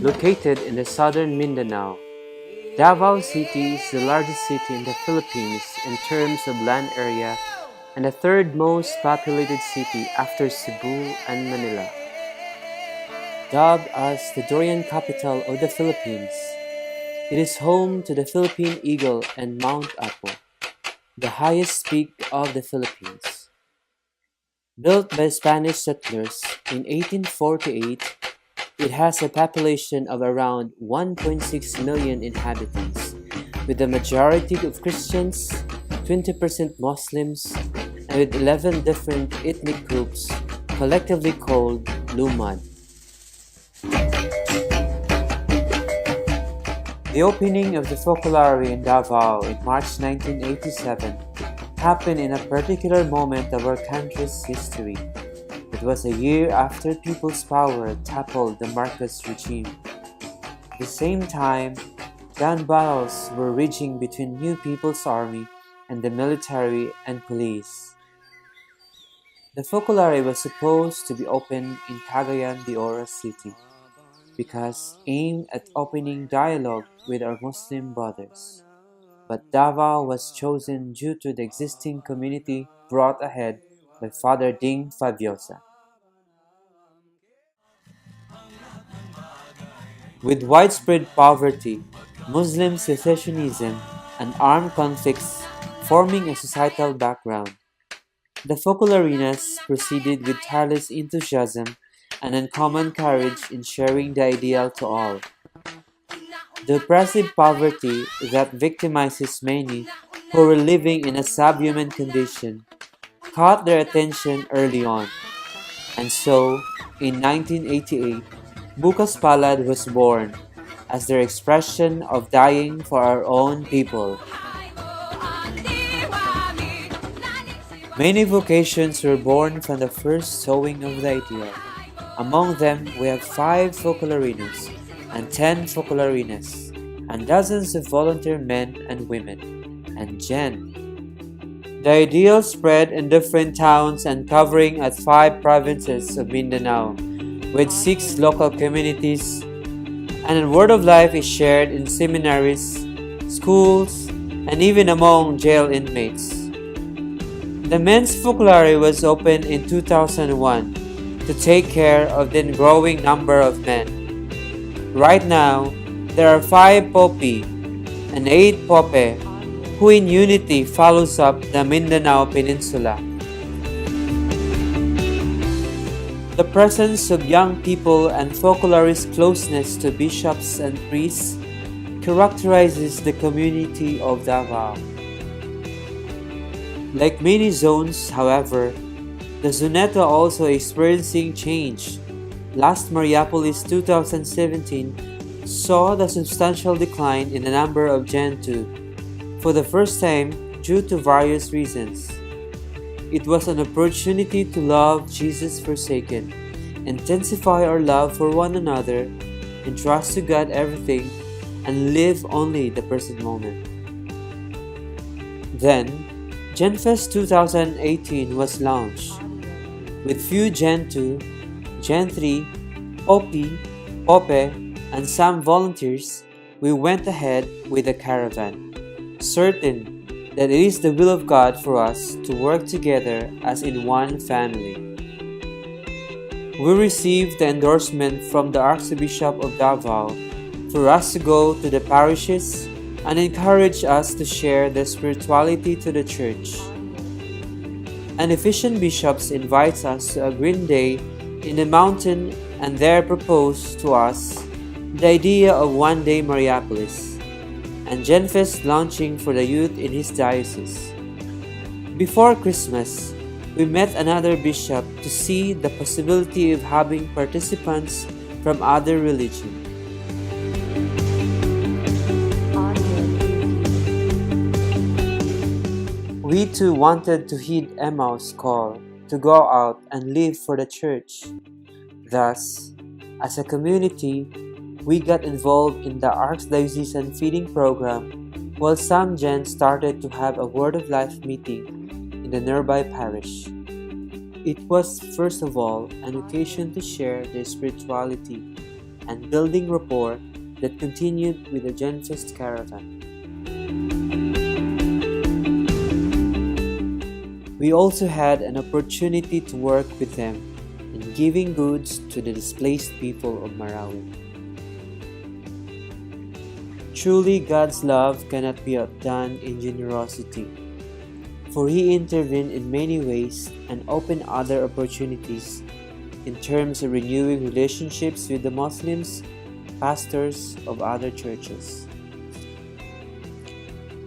Located in the southern Mindanao, Davao City is the largest city in the Philippines in terms of land area and the third most populated city after Cebu and Manila. Dubbed as the durian capital of the Philippines, it is home to the Philippine Eagle and Mount Apo, the highest peak of the Philippines. Built by Spanish settlers in 1848, it has a population of around 1.6 million inhabitants, with the majority of Christians, 20% Muslims, and with 11 different ethnic groups collectively called Lumad. The opening of the Focolare in Davao in March 1987 happened in a particular moment of our country's history. It was a year after People's Power toppled the Marcos regime. At the same time, gun battles were raging between New People's Army and the military and police. The Focolare was supposed to be opened in Cagayan de Oro City because aimed at opening dialogue with our Muslim brothers. But Davao was chosen due to the existing community brought ahead by Father Ding Fabiosa. With widespread poverty, Muslim secessionism, and armed conflicts forming a societal background, the Focolarinas proceeded with tireless enthusiasm and uncommon courage in sharing the ideal to all. The oppressive poverty that victimizes many who were living in a subhuman condition caught their attention early on, and so, in 1988, Bukas Palad was born as their expression of dying for our own people. Many vocations were born from the first sowing of the idea. Among them, we have 5 Focolarinos and 10 Focolarinas, and dozens of volunteer men and women, and Jen. The ideal spread in different towns and covering at 5 provinces of Mindanao, with 6 local communities, and a word of life is shared in seminaries, schools, and even among jail inmates. The men's Focolare was opened in 2001 to take care of the growing number of men. Right now, there are 5 Popi and 8 Pope who in unity follows up the Mindanao Peninsula. The presence of young people and Focolare's closeness to bishops and priests characterizes the community of Davao. Like many zones, however, the Zonetta also experiencing change. Last Mariapolis 2017 saw the substantial decline in the number of Gen 2 for the first time due to various reasons. It was an opportunity to love Jesus forsaken, intensify our love for one another, entrust to God everything, and live only the present moment. Then, GenFest 2018 was launched. With few Gen 2, Gen 3, OP, OPE, and some volunteers, we went ahead with a caravan, certain that it is the will of God for us to work together as in one family. We received the endorsement from the Archbishop of Davao for us to go to the parishes and encourage us to share the spirituality to the church. An Ephesian bishops invites us to a green day in the mountain and there propose to us the idea of one day Mariapolis and GenFest launching for the youth in his diocese. Before Christmas, we met another bishop to see the possibility of having participants from other religions. We too wanted to heed Emmaus' call to go out and live for the church. Thus, as a community, we got involved in the Archdiocesan feeding program, while some gens started to have a Word of Life meeting in the nearby parish. It was first of all an occasion to share their spirituality, and building rapport that continued with the Genfest caravan. We also had an opportunity to work with them in giving goods to the displaced people of Marawi. Truly, God's love cannot be outdone in generosity, for He intervened in many ways and opened other opportunities in terms of renewing relationships with the Muslims, pastors of other churches.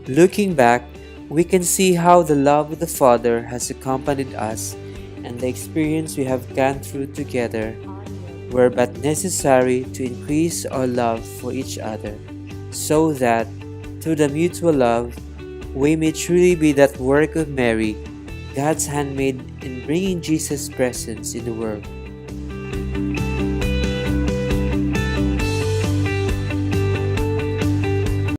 Looking back, we can see how the love of the Father has accompanied us, and the experience we have gone through together were but necessary to increase our love for each other, so that, through the mutual love, we may truly be that work of Mary, God's handmaid in bringing Jesus' presence in the world.